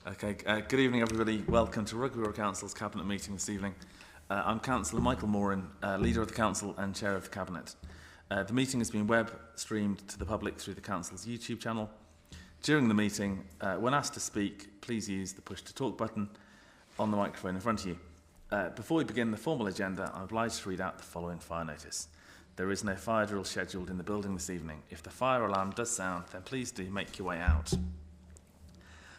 Okay, good evening everybody. Welcome to Rugby Brough Council's Cabinet meeting this evening. I'm Councillor Michael Moran, Leader of the Council and Chair of the Cabinet. The meeting has been web streamed to the public through the Council's YouTube channel. During the meeting, when asked to speak, please use the push to talk button on the microphone in front of you. Before we begin the formal agenda, I'm obliged to read out the following fire notice. There is no fire drill scheduled in the building this evening. If the fire alarm does sound, then please do make your way out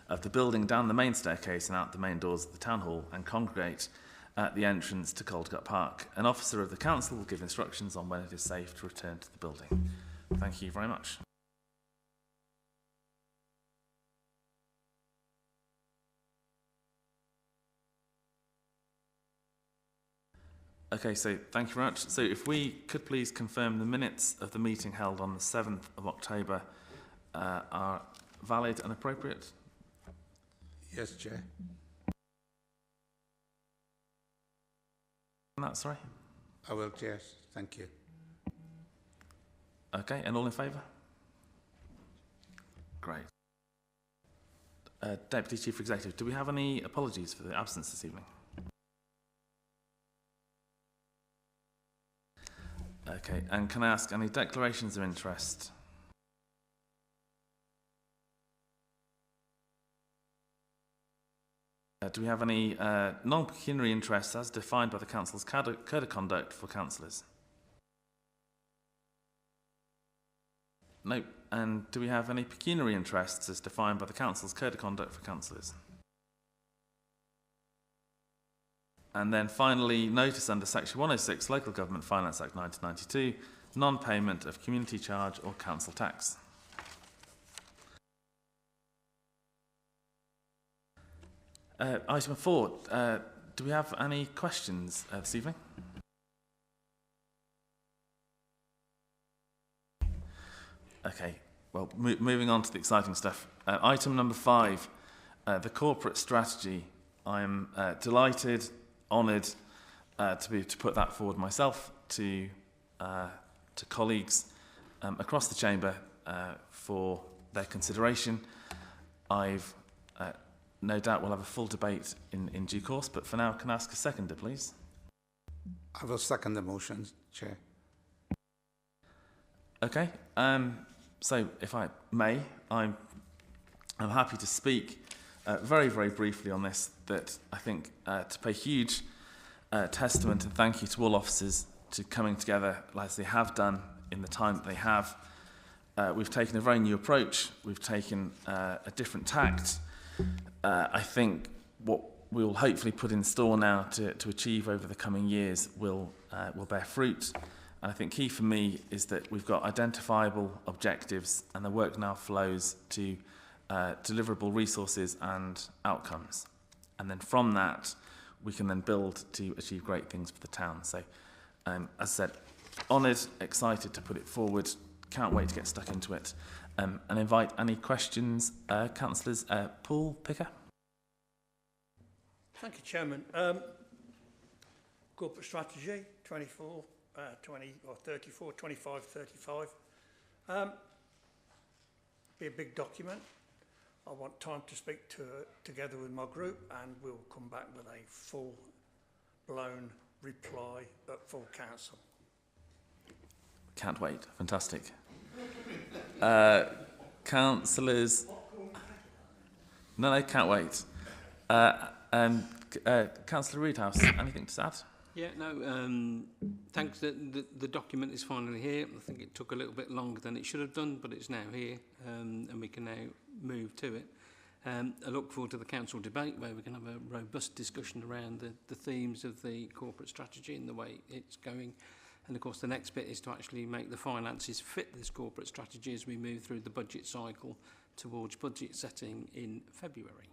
of the building, down the main staircase and out the main doors of the Town Hall, and congregate at the entrance to Coldgut Park. An officer of the Council will give instructions on when it is safe to return to the building. Thank you very much. Okay, so thank you very much. So if we could please confirm the minutes of the meeting held on the 7th of October are valid and appropriate? Yes, Chair. That's sorry. I will, Chair. Thank you. Okay, and all in favour? Great. Deputy Chief Executive, do we have any apologies for the absence this evening? Okay, and can I ask any declarations of interest? Do we have any non-pecuniary interests as defined by the Council's Code of Conduct for councillors? No. And do we have any pecuniary interests as defined by the Council's Code of Conduct for councillors? And then finally, notice under Section 106, Local Government Finance Act 1992, non-payment of community charge or council tax. Item 4, do we have any questions this evening? Okay, well, moving on to the exciting stuff. Item number 5, the corporate strategy. I'm delighted, honoured to put that forward myself to colleagues across the chamber for their consideration. I've no doubt we'll have a full debate in due course, but for now, can I ask a seconder, please? I will second the motion, Chair. Okay, so if I may, I'm happy to speak very, very briefly on this, that I think to pay huge testament and thank you to all officers to coming together as they have done in the time that they have. We've taken a very new approach. We've taken a different tact. I think what we will hopefully put in store now to achieve over the coming years will bear fruit. And I think key for me is that we've got identifiable objectives and the work now flows to deliverable resources and outcomes. And then from that, we can then build to achieve great things for the town. So, as I said, honoured, excited to put it forward. Can't wait to get stuck into it. And invite any questions, councillors. Paul Picker. Thank you, Chairman. Corporate strategy, 24, 20 or 34, 25, 35. Be a big document. I want time to speak together with my group, and we'll come back with a full-blown reply at full council. Can't wait. Fantastic. Councillors. No, can't wait. Councillor Reedhouse, anything to add? Yeah, no, thanks. The document is finally here. I think it took a little bit longer than it should have done, but it's now here, and we can now move to it. I look forward to the council debate where we can have a robust discussion around the themes of the corporate strategy and the way it's going. And of course, the next bit is to actually make the finances fit this corporate strategy as we move through the budget cycle towards budget setting in February.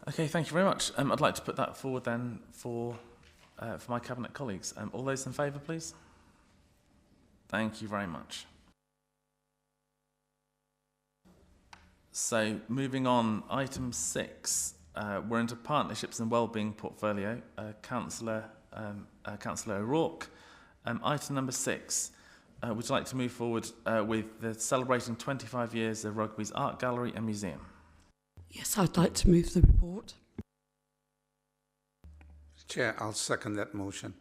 Okay, thank you very much. I'd like to put that forward then for my cabinet colleagues. All those in favour, please. Thank you very much. So, moving on, item 6. We're into partnerships and wellbeing portfolio. Councillor O'Rourke. Item number 6. would you like to move forward with the celebrating 25 years of Rugby's Art Gallery and Museum? Yes, I'd like to move the report. Chair, I'll second that motion.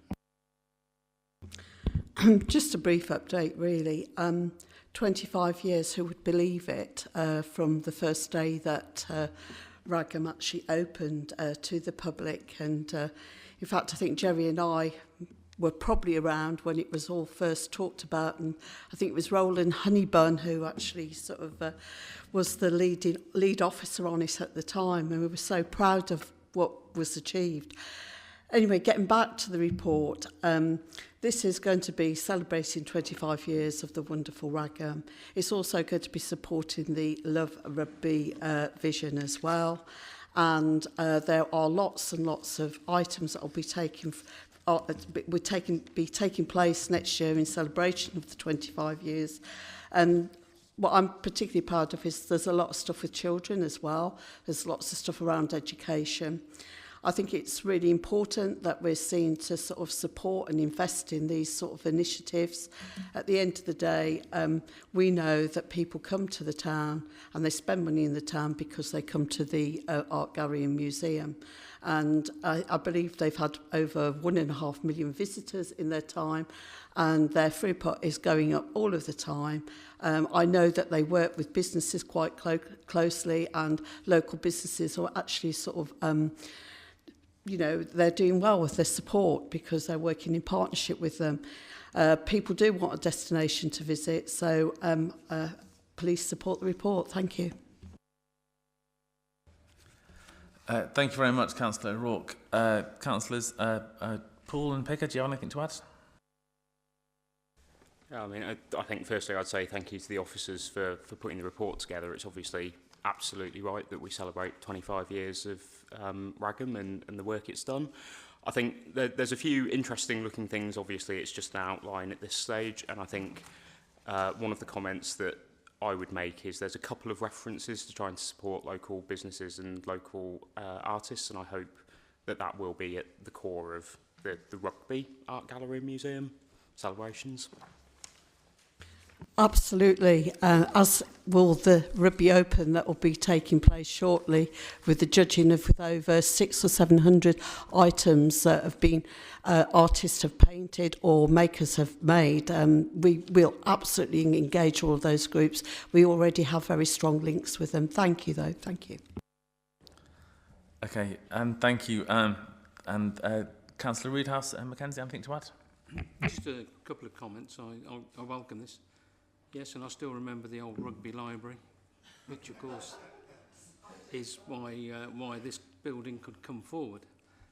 Just a brief update, really. 25 years, who would believe it, from the first day that Ragham actually opened to the public. And in fact, I think Jerry and I were probably around when it was all first talked about, and I think it was Roland Honeybun who actually sort of was the lead officer on it at the time, and we were so proud of what was achieved. Anyway, getting back to the report, this is going to be celebrating 25 years of the wonderful Ragham. It's also going to be supporting the Love Rugby vision as well, and there are lots and lots of items that will be taking place next year in celebration of the 25 years. And what I'm particularly proud of is there's a lot of stuff with children as well. There's lots of stuff around education. I think it's really important that we're seen to sort of support and invest in these sort of initiatives. At the end of the day, we know that people come to the town and they spend money in the town because they come to the Art Gallery and Museum. And I believe they've had over 1.5 million visitors in their time, and their throughput is going up all of the time. I know that they work with businesses quite closely, and local businesses are actually sort of, you know, they're doing well with their support because they're working in partnership with them. People do want a destination to visit, so please support the report. Thank you. Thank you very much, Councillor O'Rourke. Councillors Poole and Picker, do you have anything to add? Yeah, I mean, I think firstly I'd say thank you to the officers for putting the report together. It's obviously absolutely right that we celebrate 25 years of Ragham and the work it's done. I think there's a few interesting looking things. Obviously, it's just an outline at this stage, and I think one of the comments that I would make is there's a couple of references to trying to support local businesses and local artists, and I hope that that will be at the core of the Rugby Art Gallery and Museum celebrations. Absolutely, as will the Rugby Open that will be taking place shortly, with the judging of with over 600 or 700 items that have been artists have painted or makers have made. We will absolutely engage all of those groups. We already have very strong links with them. Thank you, though. Thank you. Okay, thank you. Councillor Roodhouse and Mackenzie, anything to add? Just a couple of comments. I welcome this. Yes, and I still remember the old rugby library, which of course is why this building could come forward,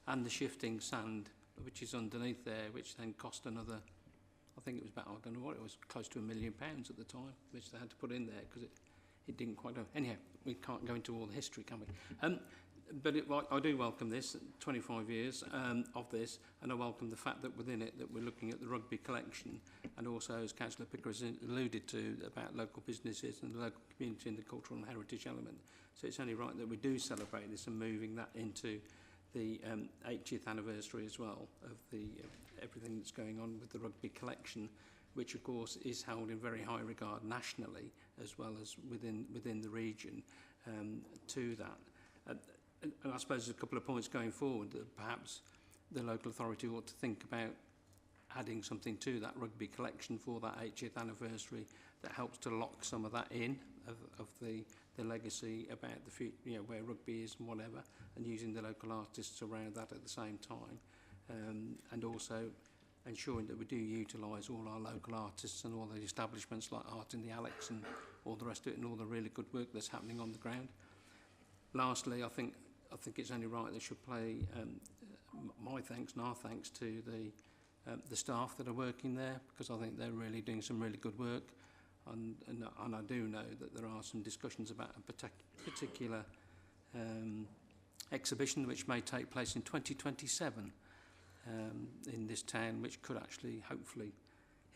and the shifting sand, which is underneath there, which then cost another, I think it was about, I don't know what it was, close to £1 million at the time, which they had to put in there because it didn't quite go. Anyhow, we can't go into all the history, can we? But I do welcome this, 25 years of this, and I welcome the fact that within it that we're looking at the rugby collection, and also, as Councillor Picker has alluded to, about local businesses and the local community and the cultural and heritage element. So it's only right that we do celebrate this and moving that into the 80th anniversary as well of the everything that's going on with the rugby collection, which of course is held in very high regard nationally as well as within the region to that. And I suppose there's a couple of points going forward that perhaps the local authority ought to think about adding something to that rugby collection for that 80th anniversary that helps to lock some of that in of the legacy about the future, you know, where rugby is and whatever, and using the local artists around that at the same time, and also ensuring that we do utilise all our local artists and all the establishments like Art in the Alex and all the rest of it, and all the really good work that's happening on the ground. Lastly, I think it's only right they should play my thanks and our thanks to the staff that are working there, because I think they're really doing some really good work, and I do know that there are some discussions about a particular exhibition which may take place in 2027 in this town, which could actually, hopefully,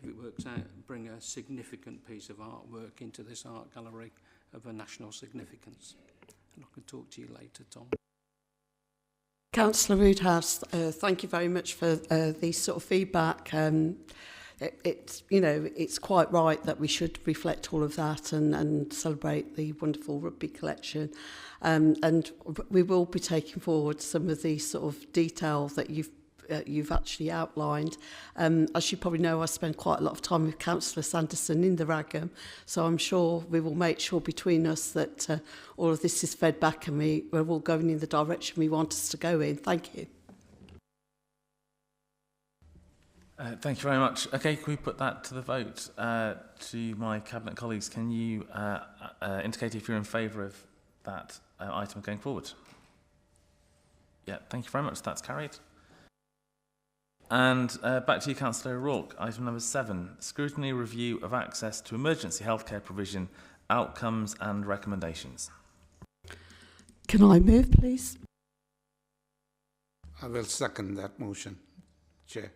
if it works out, bring a significant piece of artwork into this art gallery of a national significance. And I can talk to you later, Tom. Councillor Roodhouse, thank you very much for the sort of feedback. it's, you know, it's quite right that we should reflect all of that and celebrate the wonderful rugby collection. And we will be taking forward some of the sort of detail that you've actually outlined. As you probably know, I spend quite a lot of time with Councillor Sanderson in the Ragam, so I'm sure we will make sure between us that all of this is fed back and we're all going in the direction we want us to go in. Thank you. Thank you very much. Okay, can we put that to the vote? To my Cabinet colleagues, can you indicate if you're in favour of that item going forward? Yeah, thank you very much. That's carried. And back to you, Councillor O'Rourke. Item number 7, scrutiny review of access to emergency healthcare provision, outcomes and recommendations. Can I move, please? I will second that motion, Chair.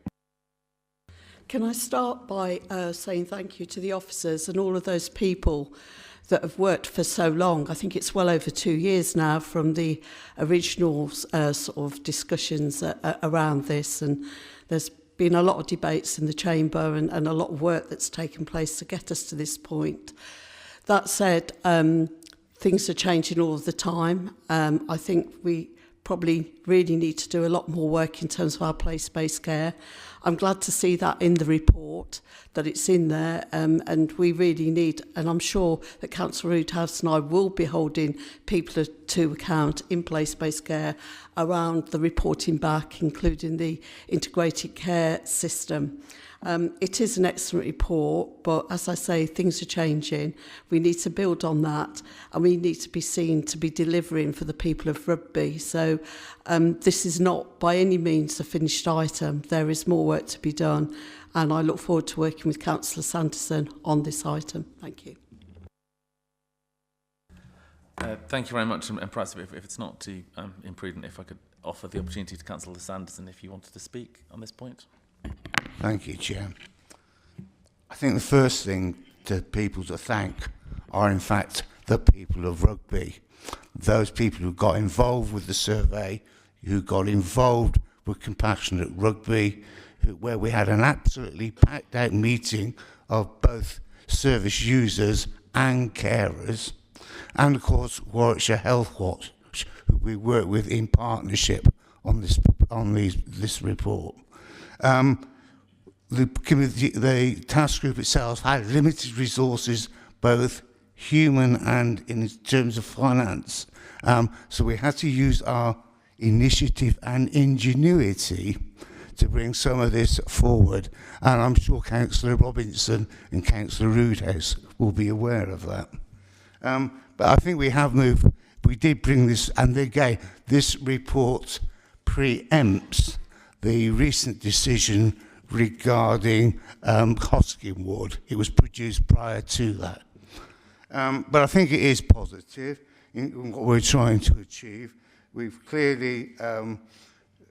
Can I start by saying thank you to the officers and all of those people that have worked for so long. I think it's well over 2 years now from the original sort of discussions around this, and there's been a lot of debates in the chamber and a lot of work that's taken place to get us to this point. That said, things are changing all the time. I think we probably really need to do a lot more work in terms of our place-based care. I'm glad to see that in the report, that it's in there, and we really need, and I'm sure that Councillor Roodhouse and I will be holding people to account in place-based care around the reporting back, including the integrated care system. It is an excellent report, but as I say, things are changing. We need to build on that, and we need to be seen to be delivering for the people of Rugby. So this is not by any means a finished item. There is more work to be done, and I look forward to working with Councillor Sanderson on this item. Thank you. Thank you very much, and perhaps if it's not too imprudent, if I could offer the opportunity to Councillor Sanderson if you wanted to speak on this point. Thank you, Chair. I think the first thing to people to thank are, in fact, the people of Rugby. Those people who got involved with the survey, who got involved with Compassionate Rugby, where we had an absolutely packed out meeting of both service users and carers, and of course Warwickshire Health Watch, who we work with in partnership on this report. The task group itself had limited resources, both human and in terms of finance. So we had to use our initiative and ingenuity to bring some of this forward. And I'm sure Councillor Robinson and Councillor Roodhouse will be aware of that. But I think we have moved. We did bring this, and again, this report preempts the recent decision regarding Hoskin Ward. It was produced prior to that. But I think it is positive in what we're trying to achieve. We've clearly,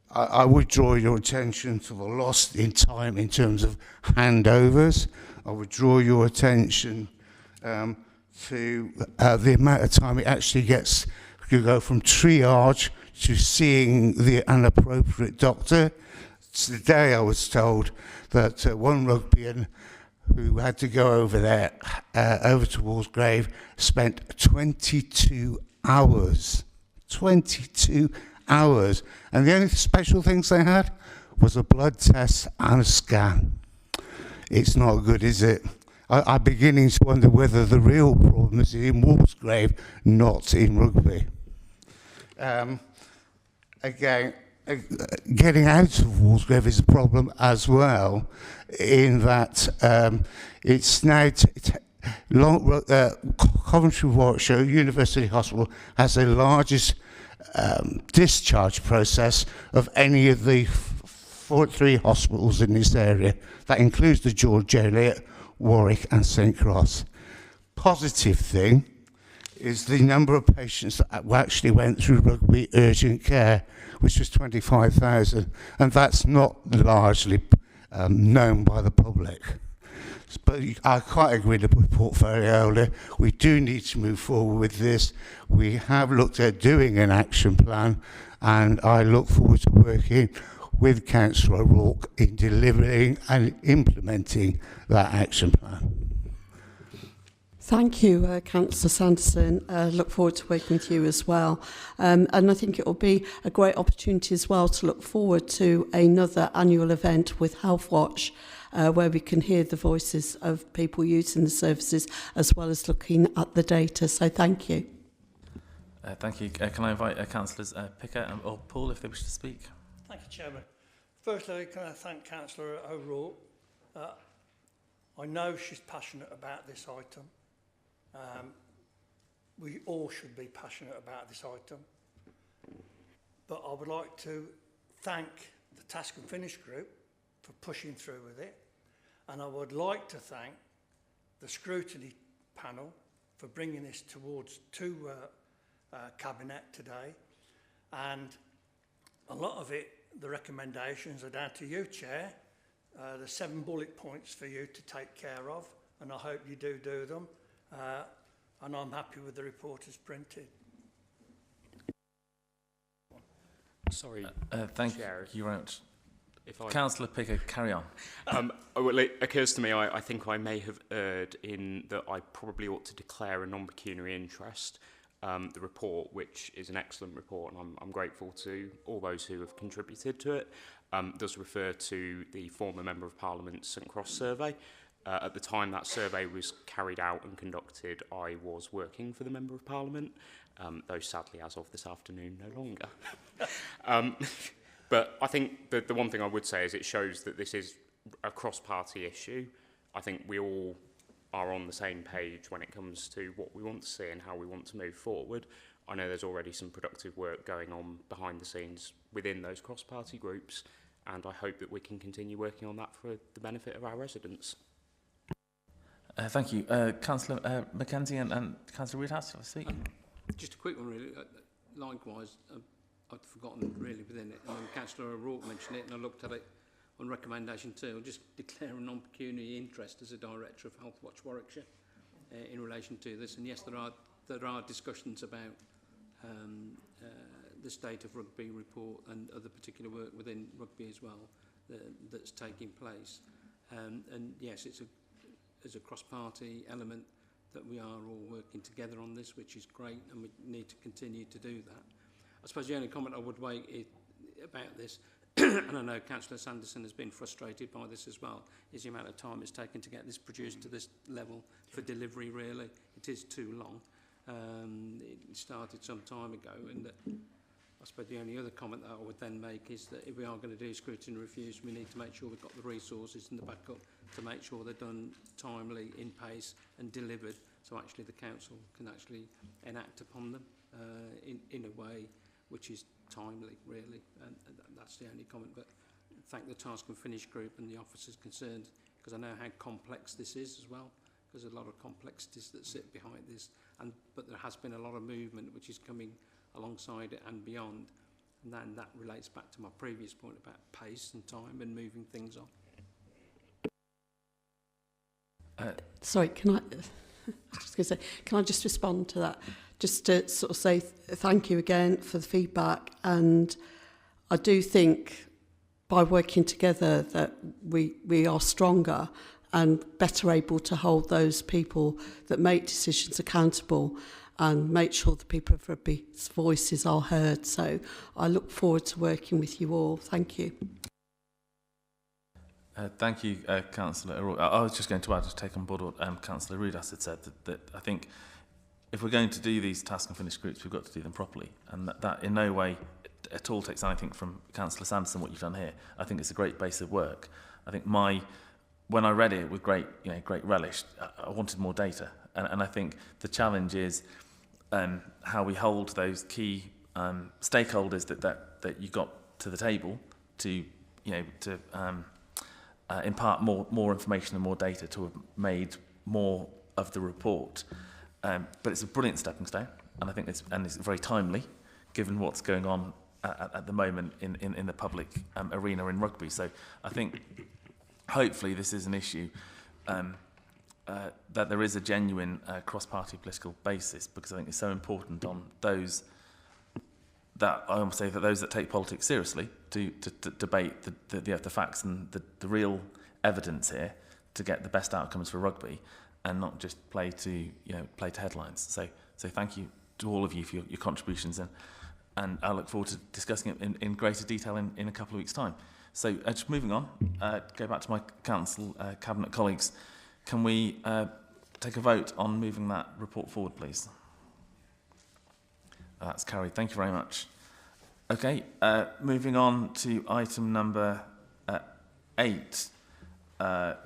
I would draw your attention to the loss in time in terms of handovers. I would draw your attention to the amount of time it actually gets. You go from triage to seeing an appropriate doctor. Today I was told that one rugbyan who had to go over there, over to Walsgrave, spent 22 hours. 22 hours. And the only special things they had was a blood test and a scan. It's not good, is it? I'm beginning to wonder whether the real problem is in Walsgrave, not in Rugby. Again, getting out of Walsgrave is a problem as well, in that it's now Coventry Warwickshire University Hospital has the largest discharge process of any of the 3 hospitals in this area. That includes the George Eliot, Warwick and St Cross. Positive thing is the number of patients that actually went through Rugby urgent care, which was 25,000, and that's not largely known by the public. But I quite agree with the portfolio. We do need to move forward with this. We have looked at doing an action plan, and I look forward to working with Councillor O'Rourke in delivering and implementing that action plan. Thank you, Councillor Sanderson. Look forward to working with you as well. And I think it will be a great opportunity as well to look forward to another annual event with Health Watch, where we can hear the voices of people using the services as well as looking at the data. So thank you. Thank you. Can I invite Councillors Picker or Paul if they wish to speak? Thank you, Chairman. Firstly, can I thank Councillor O'Rourke. I know she's passionate about this item. We all should be passionate about this item. But I would like to thank the Task and Finish group for pushing through with it. And I would like to thank the scrutiny panel for bringing this towards Cabinet today. And a lot of it, the recommendations are down to you, Chair. There's 7 bullet points for you to take care of, and I hope you do them. And I'm happy with the report as printed. Sorry, Thank Chair, you very much. if I... Councillor Picker, carry on. Well, it occurs to me, I think I may have erred in that I probably ought to declare a non-pecuniary interest. The report, which is an excellent report, and I'm grateful to all those who have contributed to it, does refer to the former Member of Parliament's St Cross survey. At the time that survey was carried out and conducted, I was working for the Member of Parliament, though sadly as of this afternoon no longer. But I think the one thing I would say is it shows that this is a cross-party issue. I think we all are on the same page when it comes to what we want to see and how we want to move forward. I know there's already some productive work going on behind the scenes within those cross-party groups, and I hope that we can continue working on that for the benefit of our residents. Thank you. Councillor Mackenzie and Councillor Reedhouse, have a speak. Just a quick one, really. Likewise, I'd forgotten really within it. And when Councillor O'Rourke mentioned it, and I looked at it on recommendation 2, I'll just declare a non-pecuniary interest as a Director of Health Watch Warwickshire in relation to this. And yes, there are discussions about the state of rugby report and other particular work within rugby as well that's taking place. And yes, there's a cross-party element that we are all working together on this, which is great, and we need to continue to do that. I suppose the only comment I would make about this, and I know Councillor Sanderson has been frustrated by this as well, is the amount of time it's taken to get this produced to this level for delivery, really. It is too long. It started some time ago, and I suppose the only other comment that I would then make is that if we are going to do scrutiny reviews, we need to make sure we've got the resources and the backup to make sure they're done timely, in pace and delivered, so actually the council can actually enact upon them in a way which is timely, really. And that's the only comment. But thank the Task and Finish group and the officers concerned, because I know how complex this is as well. There's a lot of complexities that sit behind this, but there has been a lot of movement which is coming alongside it and beyond, and then that relates back to my previous point about pace and time and moving things on. Sorry, can I just respond to that? Just to sort of say thank you again for the feedback, and I do think by working together that we are stronger and better able to hold those people that make decisions accountable and make sure the people of rugby's voices are heard. So I look forward to working with you all. Thank you. Thank you, Councillor O'Rourke. I was just going to add, to take on board what Councillor Reedhouse had said, that I think if we're going to do these Task and Finish groups, we've got to do them properly. And that in no way at all takes anything from Councillor Sanderson, what you've done here. I think it's a great base of work. I think when I read it with great relish, I wanted more data. And I think the challenge is how we hold those key stakeholders that you got to the table to impart more information and more data to have made more of the report. But it's a brilliant stepping stone, and I think it's very timely, given what's going on at the moment in the public arena in rugby. So I think hopefully this is an issue that there is a genuine cross-party political basis, because I think it's so important on those that I would say that those that take politics seriously to debate the facts and the real evidence here to get the best outcomes for rugby, and not just play to headlines. So thank you to all of you for your contributions, and I look forward to discussing it in greater detail in a couple of weeks' time. So just moving on, go back to my council cabinet colleagues. Can we take a vote on moving that report forward, please? That's carried. Thank you very much. Okay, moving on to item number 8,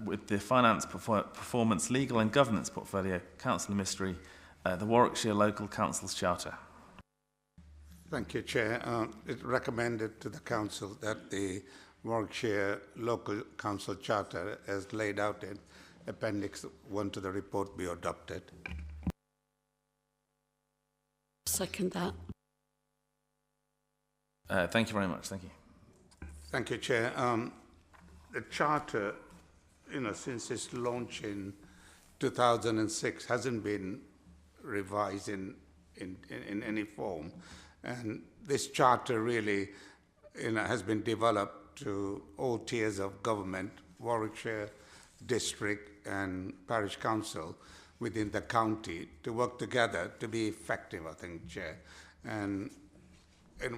with the Finance, Performance, Legal and Governance Portfolio, Councillor Mystery, the Warwickshire Local Council's Charter. Thank you, Chair. It's recommended to the Council that the Warwickshire Local Council Charter, as laid out in Appendix 1 to the report, be adopted. Second that. Thank you very much. Thank you. Thank you, Chair. The Charter, since its launch in 2006, hasn't been revised in any form. And this Charter really has been developed to all tiers of government, Warwickshire, district and parish council within the county, to work together to be effective, I think, Chair. And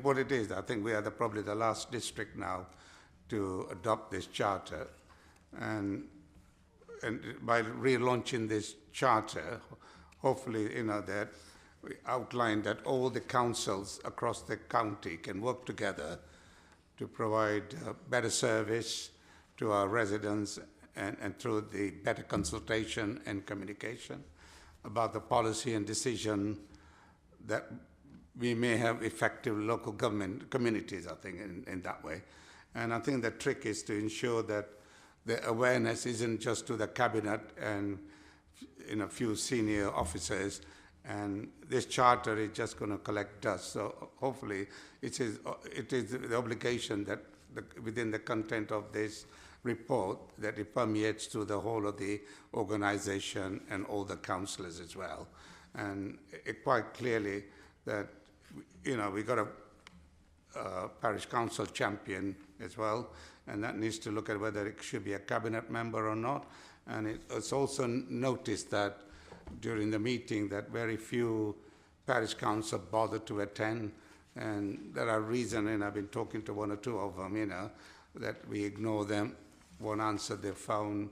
what it is, I think we are probably the last district now to adopt this charter. And by relaunching this charter, hopefully, that we outline that all the councils across the county can work together to provide better service to our residents, and through the better consultation and communication about the policy and decision, that we may have effective local government communities, I think, in that way. And I think the trick is to ensure that the awareness isn't just to the cabinet and a few senior officers, and this charter is just going to collect dust. So hopefully it is the obligation that within the content of this report that it permeates through the whole of the organization and all the councillors as well. And it quite clearly that, we got a parish council champion as well, and that needs to look at whether it should be a cabinet member or not. And it's also noticed that during the meeting that very few parish council bothered to attend, and there are reasons, and I've been talking to one or two of them, that we ignore them, won't answer their phone,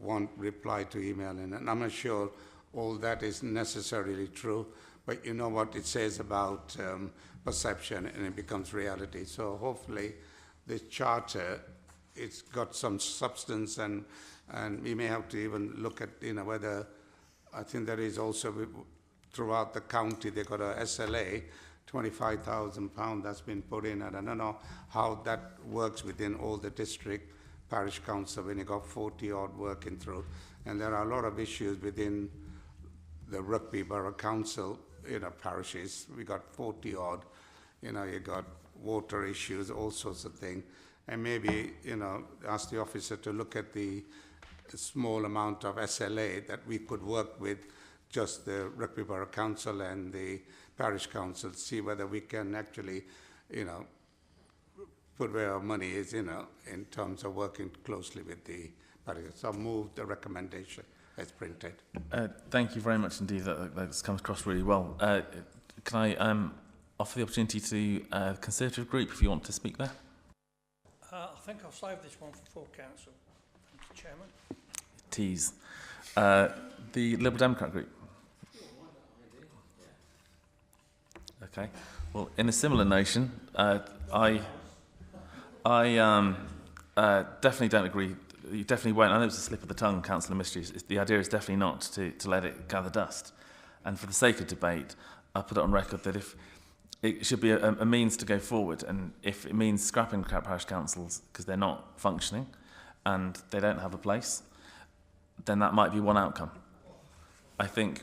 won't reply to email, and I'm not sure all that is necessarily true, but you know what it says about perception, and it becomes reality. So hopefully this charter, it's got some substance, and we may have to even look at, whether, I think there is also, throughout the county, they got a SLA, £25,000 that's been put in, and I don't know how that works within all the district parish council when you got 40 odd working through. And there are a lot of issues within the Rugby Brough Council, parishes. We got 40 odd, you got water issues, all sorts of things. And maybe, ask the officer to look at the small amount of SLA that we could work with just the Rugby Brough Council and the parish council, see whether we can actually, put where our money is, in terms of working closely with the parish. So I'll move the recommendation as printed. Thank you very much indeed. That's come across really well. Can I offer the opportunity to the Conservative group if you want to speak there? I think I'll save this one for full council. Thank you, Chairman. Tease. The Liberal Democrat group. Okay. Well, in a similar notion, I definitely don't agree. You definitely won't. I know it's a slip of the tongue, Councillor Mystery. The idea is definitely not to let it gather dust. And for the sake of debate, I'll put it on record that if it should be a means to go forward, and if it means scrapping parish councils because they're not functioning and they don't have a place, then that might be one outcome. I think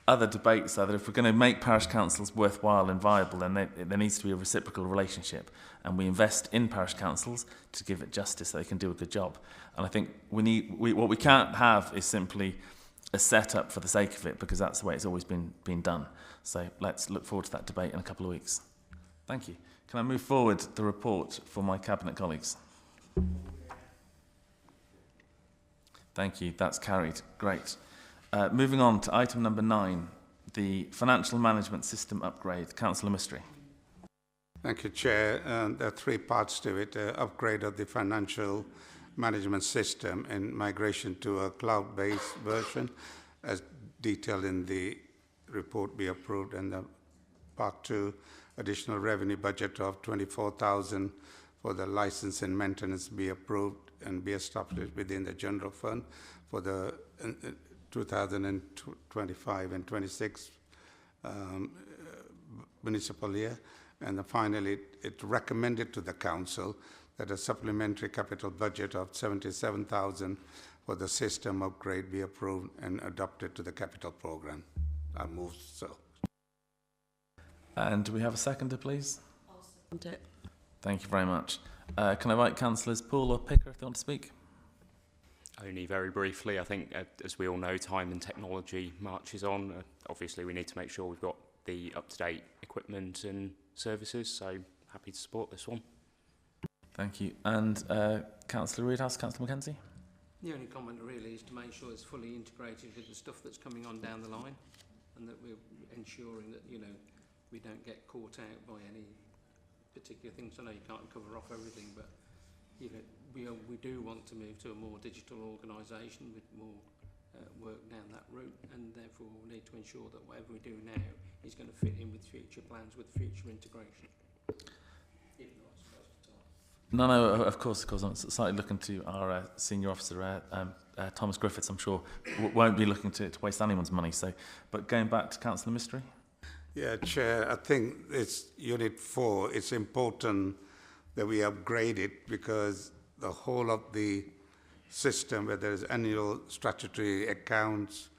other debates are that if we're going to make parish councils worthwhile and viable, then there needs to be a reciprocal relationship, and we invest in parish councils to give it justice so they can do a good job. And I think what we can't have is simply a setup for the sake of it, because that's the way it's always been done. So let's look forward to that debate in a couple of weeks. Thank you. Can I move forward the report for my Cabinet colleagues? Thank you. That's carried. Great. Moving on to item number 9, the Financial Management System Upgrade. Councillor Mistry. Thank you, Chair. There are 3 parts to it. Upgrade of the financial management system and migration to a cloud-based version, as detailed in the report, be approved. And the part 2, additional revenue budget of 24,000 for the license and maintenance be approved and be established within the general fund for the 2025 and 26 municipal year. And then finally, it recommended to the council that a supplementary capital budget of 77,000 for the system upgrade be approved and adopted to the capital programme. I move so. And do we have a seconder, please? I'll second it. Thank you very much. Can I invite Councillors Poole or Picker if they want to speak? Only very briefly, I think, as we all know, time and technology marches on. Obviously, we need to make sure we've got the up-to-date equipment and services, so happy to support this one. Thank you. And Councillor Reedhouse, Councillor Mackenzie? The only comment really is to make sure it's fully integrated with the stuff that's coming on down the line, and that we're ensuring that, you know, we don't get caught out by any particular things. I know you can't cover off everything, but you know, we do want to move to a more digital organisation with more work down that route, and therefore we need to ensure that whatever we do now is going to fit in with future plans, with future integration. If not, it's a waste of time. No, of course. I'm slightly looking to our senior officer, Thomas Griffiths. I'm sure won't be looking to waste anyone's money. So, but going back to Councillor Mistry. Yeah, Chair, I think it's Unit 4. It's important that we upgrade it because the whole of the system, whether it's annual statutory accounts,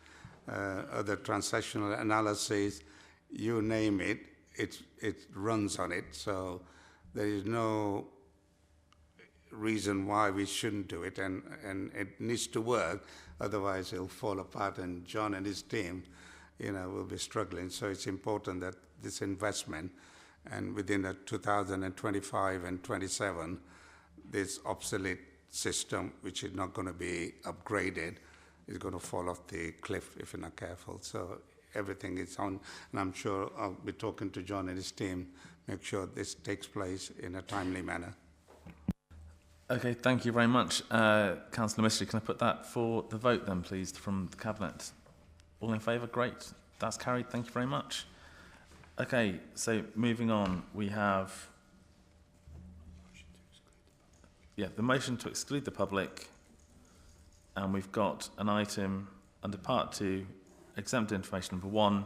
other transactional analysis, you name it, it runs on it. So there is no reason why we shouldn't do it, and it needs to work. Otherwise, it'll fall apart, and John and his team, you know, will be struggling. So it's important that this investment, and within the 2025 and 27, this obsolete system, which is not going to be upgraded, is going to fall off the cliff if you're not careful. So everything is on, and I'm sure I'll be talking to John and his team, make sure this takes place in a timely manner. Okay, thank you very much. Councillor Mistry, can I put that for the vote then, please, from the Cabinet? All in favour? Great. That's carried. Thank you very much. Okay, so moving on, we have the motion to exclude the public, and we've got an item under Part 2, exempt information number 1,